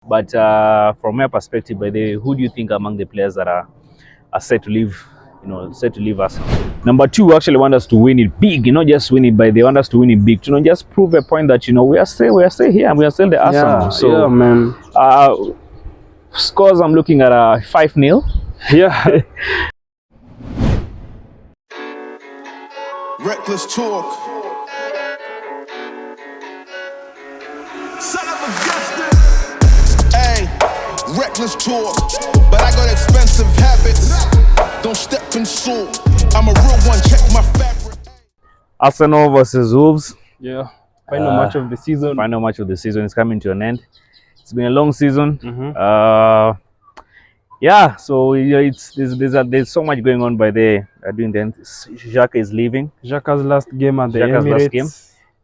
But from my perspective, by the way, who do you think among the players that are set to leave, set to leave us? Number two, actually want us to win it big, not just win it, but they want us to win it big, just prove a point that we are still here and we are still the Arsenal. Yeah, so yeah, man. Scores, I'm looking at 5-0. Yeah. Reckless talk. Son of a Gustin. Hey, reckless talk. But I got expensive habits. Don't step in salt. I'm a real one, check my fabric. Arsenal versus Wolves. Yeah. Final match of the season. Final match of the season is coming to an end. It's been a long season. Yeah, so there's so much going on by there. Doing the Xhaka is leaving. Xhaka's last game at the Emirates. Last game.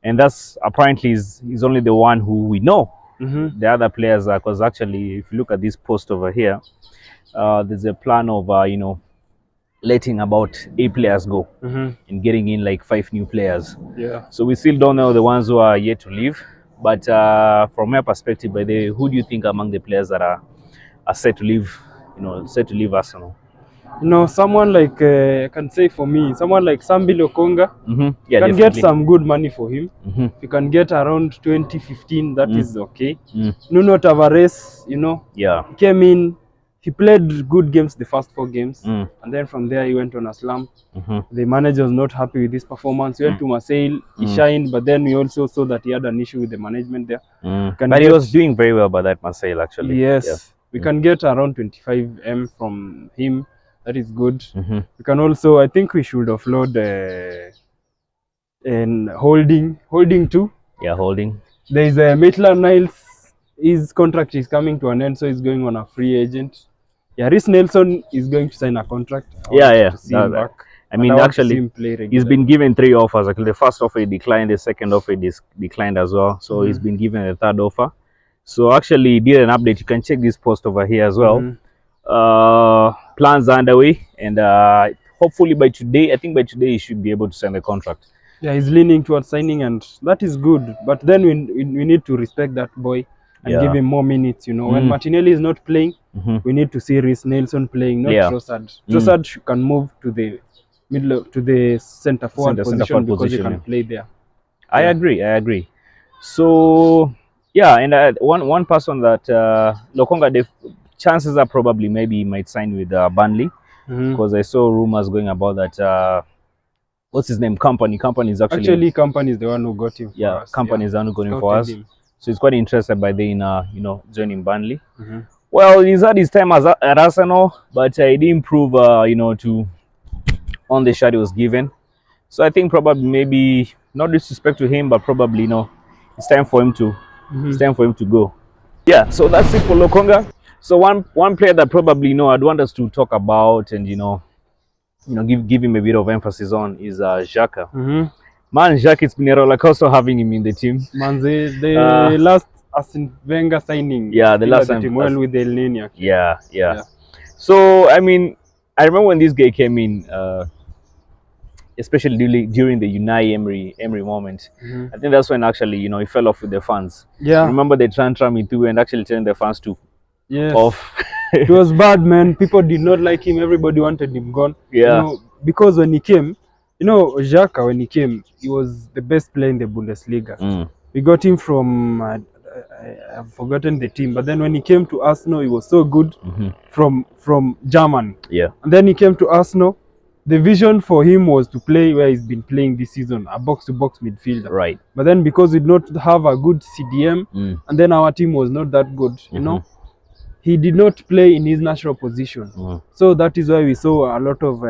And that's apparently he's only the one who we know. The other players are, because actually, if you look at this post over here, there's a plan of letting about 8 players go and getting in like 5 new players. Yeah. So we still don't know the ones who are yet to leave. But from my perspective, by the way, who do you think among the players that are set to leave? Set to leave Arsenal. Someone like I can say for me, someone like Sambi Lokonga, yeah, can get some good money for him. If you can get around 2015, that is okay. Nuno Tavares, yeah, came in, he played good games the first 4 games, and then from there he went on a slump. The manager was not happy with his performance. He went to Marseille, he shined, but then we also saw that he had an issue with the management there. But he was doing very well by that Marseille, actually. Yes. Yeah. We can get around 25M from him. That is good. We can also, I think we should offload and holding too. Yeah, holding. There is a Maitland-Niles. His contract is coming to an end, so he's going on a free agent. Yeah, Reiss Nelson is going to sign a contract. To see him back. I mean, actually, he's been given 3 offers. Actually, the first offer he declined, the second offer he declined as well. So he's been given a 3rd offer. So actually, he did an update. You can check this post over here as well. Plans are underway, and hopefully by today, I think by today he should be able to sign the contract. Yeah, he's leaning towards signing, and that is good. But then we need to respect that boy and give him more minutes. When Martinelli is not playing, we need to see Reiss Nelson playing, not Trossard. Trossard can move to the middle, to the centre forward position because he can play there. I agree. So yeah, and one person that Lokonga, the chances are probably maybe he might sign with Burnley, because I saw rumors going about that. What's his name? Company is actually Company is the one who got him. Yeah, Company is the one who got him for us. So he's quite interested by the joining Burnley. Well, he's had his time at Arsenal, but he didn't prove to on the shot he was given. So I think probably maybe, not disrespect to him, but probably it's time for him to go. Yeah, so that's it for Lokonga. So one player that probably I'd want us to talk about and give him a bit of emphasis on is Xhaka. Man, Xhaka, it's been a roller coaster having him in the team. Man, the last Arsene Wenger signing. Yeah, the last time. Well, with the Elneny. Yeah. So I mean, I remember when this guy came in, especially during the Unai Emery moment. I think that's when actually he fell off with the fans. Yeah. I remember they tram me too, and actually telling the fans to off. It was bad, man. People did not like him. Everybody wanted him gone. Yeah. Because when he came, Xhaka, when he came, he was the best player in the Bundesliga. We got him from I've forgotten the team, but then when he came to Arsenal, he was so good from Germany. Yeah. And then he came to Arsenal. The vision for him was to play where he's been playing this season, a box-to-box midfielder. Right. But then because we did not have a good CDM, and then our team was not that good, he did not play in his natural position. So that is why we saw a lot of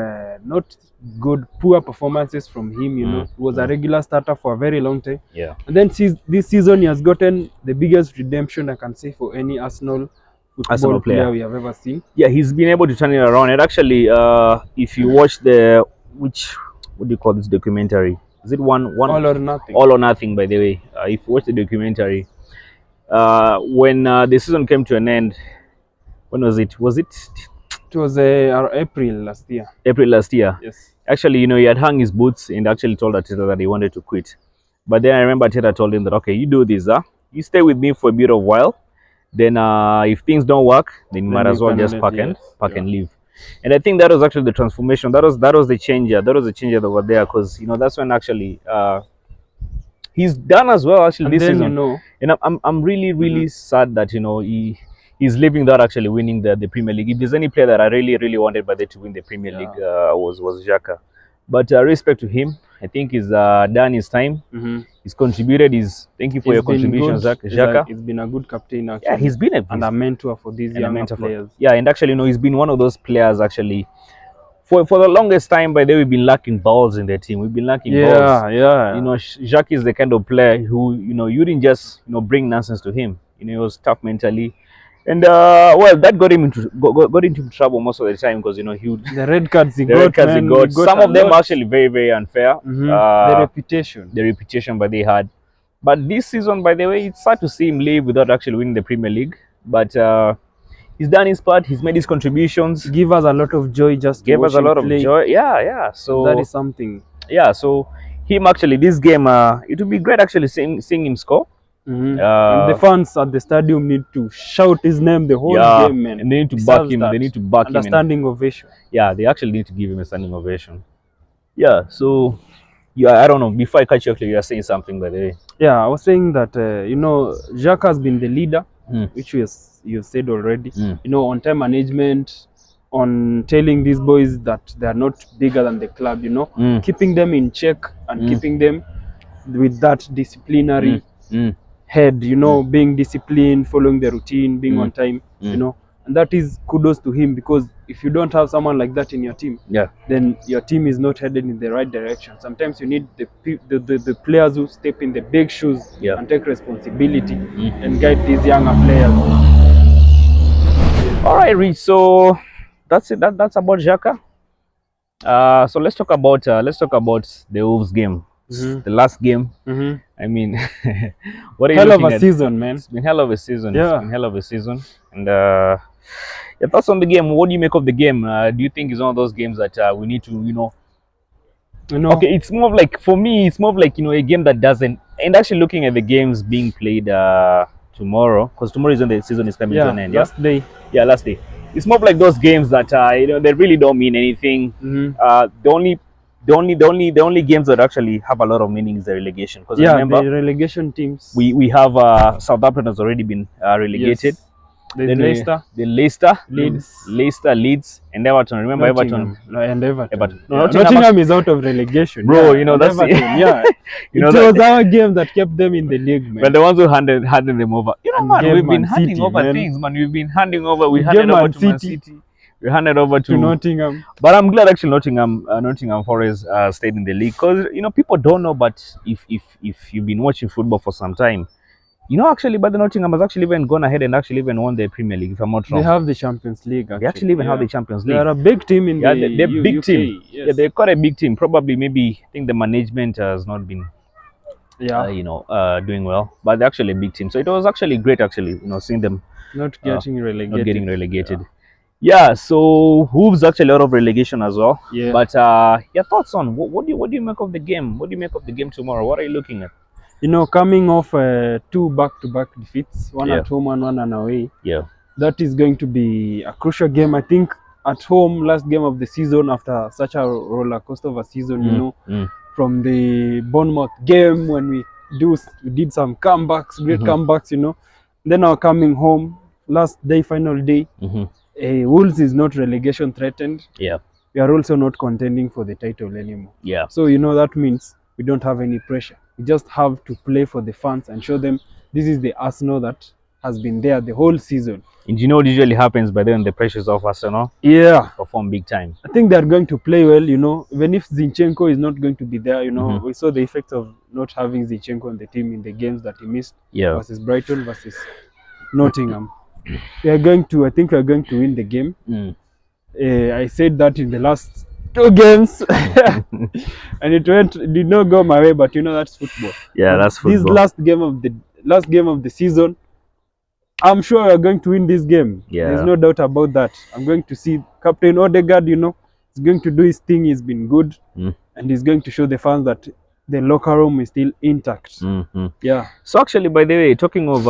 poor performances from him. He was a regular starter for a very long time. Yeah. And then this season he has gotten the biggest redemption I can say for any Arsenal player we have ever seen. Yeah, he's been able to turn it around. And actually, if you watch what do you call this documentary? Is it one All or Nothing? All or Nothing, by the way. If you watch the documentary, when the season came to an end, when was it? It was April last year. April last year. Yes. Actually, he had hung his boots and actually told Arteta that he wanted to quit. But then I remember Arteta told him that, okay, you do this, you stay with me for a bit of while. then if things don't work, then you might as well just pack and leave. And I think that was actually the transformation. That was the changer. That was the changer over there, because that's when actually he's done as well actually this season. And I'm really sad that he's leaving without actually winning the Premier League. If there's any player that I really wanted by them to win the Premier League, was Xhaka. But respect to him, I think he's done his time. He's contributed. Thank you for your contribution, Xhaka. He's been a good captain actually. Yeah, he's been and a mentor for these young players. Yeah, and actually, he's been one of those players actually. For the longest time, by the way, we've been lacking balls in the team. We've been lacking balls. Yeah. Xhaka is the kind of player who you didn't just bring nonsense to him. He was tough mentally. And well, that got him into trouble most of the time, because the red cards he got. Some of them actually very unfair. The reputation that they had. But this season, by the way, it's sad to see him leave without actually winning the Premier League. But he's done his part. He's made his contributions. Give us a lot of joy. Gave us a lot of joy. Yeah. So that is something. Yeah. So him actually, this game, it would be great actually seeing him score. And the fans at the stadium need to shout his name the whole game, man. And they need to back him. They need to back him. A standing ovation. Yeah, they actually need to give him a standing ovation. Yeah. So I don't know. Before I catch you, actually, you are saying something, by the way. Yeah, I was saying that Xhaka has been the leader, which you said already. On time management, on telling these boys that they are not bigger than the club. Keeping them in check and keeping them with that disciplinary head, being disciplined, following the routine, being on time, and that is kudos to him, because if you don't have someone like that in your team, then your team is not headed in the right direction. Sometimes you need the players who step in the big shoes and take responsibility and guide these younger players. All right, Reiss. So that's it. That's about Xhaka. So let's talk about the Wolves game. The last game. I mean, what are you looking at? Hell of a season, man. It's been hell of a season. Yeah. It's been hell of a season. And your thoughts on the game? What do you make of the game? Do you think it's one of those games that we need to, Okay, it's more of like, for me, it's more of like, a game that doesn't. And actually looking at the games being played tomorrow, because tomorrow is when the season is coming to an end. Last day. Yeah, last day. It's more of like those games that they really don't mean anything. The only games that actually have a lot of meaning is the relegation. Because remember, the relegation teams. We have Southampton has already been relegated. Yes. Then Leicester, Leeds, and Everton. Remember Nottingham. Everton? And Everton. No, Nottingham is out of relegation. Bro, that's Everton, it was our game that kept them in the league, man. But the ones who handed them over. Man, we've been handing over things, man. We've been handing over. We handed over to Man City. We handed over to Nottingham. But I'm glad actually Nottingham Forest stayed in the league, because people don't know, but if you've been watching football for some time, actually, but the Nottingham has actually even gone ahead and actually even won the Premier League, if I'm not wrong. They have the Champions League. They actually even have the Champions League. They're a big team in the they're big UK. Team. Yes. Yeah, they're quite a big team. Probably, maybe I think the management has not been, doing well. But they're actually a big team. So it was actually great, actually, seeing them not getting relegated. Not getting relegated. Yeah. So Wolves actually out of relegation as well. Yeah. But your thoughts on what do you make of the game? What do you make of the game tomorrow? What are you looking at? Coming off 2 back-to-back defeats, one at home and one away. Yeah. That is going to be a crucial game. I think at home, last game of the season after such a roller coaster of a season, from the Bournemouth game when we did some comebacks, great comebacks, Then now coming home, last day, final day, Wolves is not relegation threatened. Yeah. We are also not contending for the title anymore. Yeah. So, that means we don't have any pressure. We just have to play for the fans and show them this is the Arsenal that has been there the whole season. And what usually happens by then, the pressures of Arsenal? Yeah. Perform big time. I think they're going to play well, even if Zinchenko is not going to be there, we saw the effects of not having Zinchenko on the team in the games that he missed versus Brighton versus Nottingham. I think we are going to win the game. I said that in the last 2 games and it did not go my way, but that's football. Yeah, that's football. This last game of the season, I'm sure we are going to win this game. Yeah. There's no doubt about that. I'm going to see Captain Odegaard, he's going to do his thing. He's been good and he's going to show the fans that the locker room is still intact. Yeah. So actually, by the way, talking of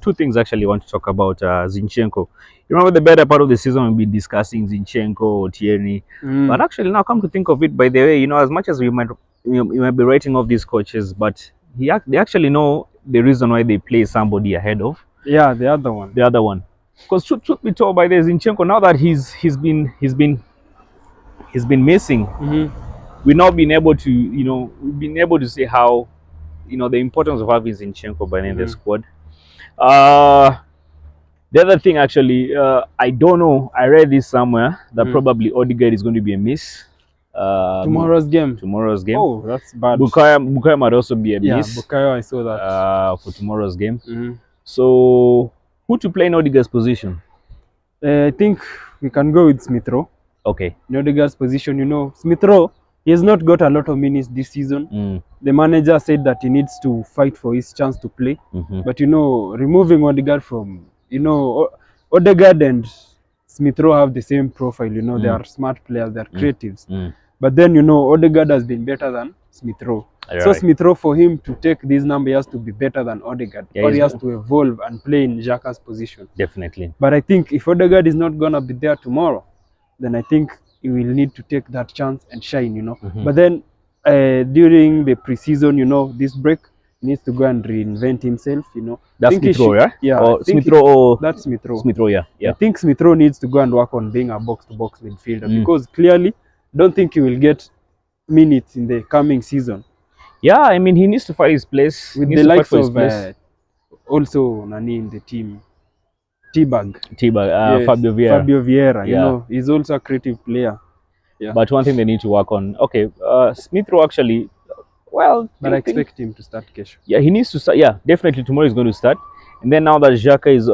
two things, actually, I want to talk about Zinchenko. You remember the better part of the season we've been discussing Zinchenko, Tierney, but actually now come to think of it, by the way, you know, as much as we might you might be writing off these coaches, but they actually know the reason why they play somebody ahead of the other one. The other one, because truth be told, by the Zinchenko, now that he's been missing, we've not been able to, you know, we've been able to see how, you know, the importance of having Zinchenko by in the squad. The other thing, actually, I don't know, I read this somewhere that probably Odegaard is going to be a miss. Tomorrow's game. Oh, that's bad. Bukayo might also be a miss. Yeah, Bukayo, I saw that. For tomorrow's game. So, who to play in Odegaard's position? I think we can go with Smith Rowe. Okay. In Odegaard's position, you know, Smith Rowe, he has not got a lot of minutes this season. The manager said that he needs to fight for his chance to play. But, you know, removing Odegaard from, you know, Odegaard and Smith Rowe have the same profile. You know, they are smart players, they are creatives. But then, you know, Odegaard has been better than Smith Rowe. So Smith Rowe, for him to take this number, he has to be better than Odegaard. Or he has to evolve and play in Xhaka's position. Definitely. But I think if Odegaard is not going to be there tomorrow, then I think he will need to take that chance and shine, you know. But then during the preseason, you know, this break, he needs to go and reinvent himself, you know. That's Smith Rowe, yeah? Yeah. Or Smith Rowe. That's Smith Rowe. Smith Rowe, yeah. I think Smith Rowe needs to go and work on being a box-to-box midfielder because clearly, don't think he will get minutes in the coming season. Yeah, I mean, he needs to fight his place. With the likes of also Nani in the team. T-Bag, yes, Fabio Vieira, you know, he's also a creative player. Yeah. But one thing they need to work on. Okay, Smith Rowe actually, well, but I expect him to start Kesho. Yeah, he needs to start. Yeah, definitely tomorrow he's going to start. And then now that Xhaka is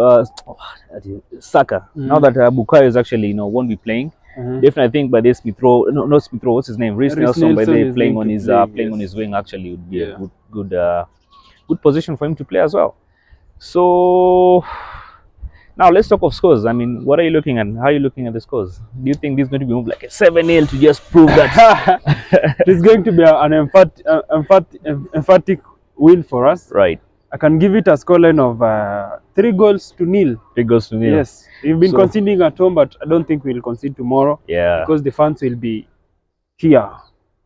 Saka, now that Bukayo is actually, you know, won't be playing. Definitely, I think by this Smith Rowe, no, not Smith Rowe, what's his name? Reiss Nelson, by the playing on his on his wing actually would be a good position for him to play as well. So now let's talk of scores. I mean, what are you looking at? How are you looking at the scores? Do you think this is going to be moved like a 7-0 to just prove that it's going to be an emphatic win for us? Right. I can give it a scoreline of 3-0. 3-0. Yes. We've been conceding at home, but I don't think we'll concede tomorrow. Yeah. Because the fans will be here.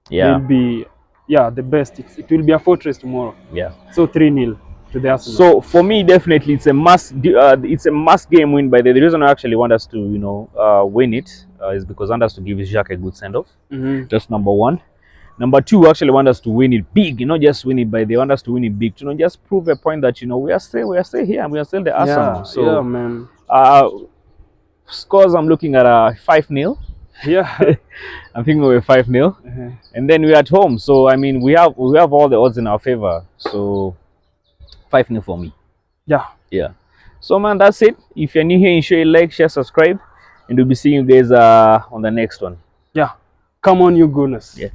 Yeah. They'll be, the best. It will be a fortress tomorrow. Yeah. So 3-0 to the Arsenal. So for me, definitely, it's a must. It's a must game win. By the reason I actually want us to, you know, win it is because I want us to give Xhaka a good send off. That's number one. Number two, actually want us to win it big, you know, just win it they want us to win it big, you know, just prove a point that, you know, we are still here and we are still the Arsenal. So yeah, man. Scores, I'm looking at 5-0. Yeah. I'm thinking we're 5-0. And then we're at home. So I mean we have all the odds in our favor. So 5-0 for me. Yeah. Yeah. So man, that's it. If you're new here, ensure you like, share, subscribe, and we'll be seeing you guys on the next one. Yeah. Come on, you Gunners. Yeah.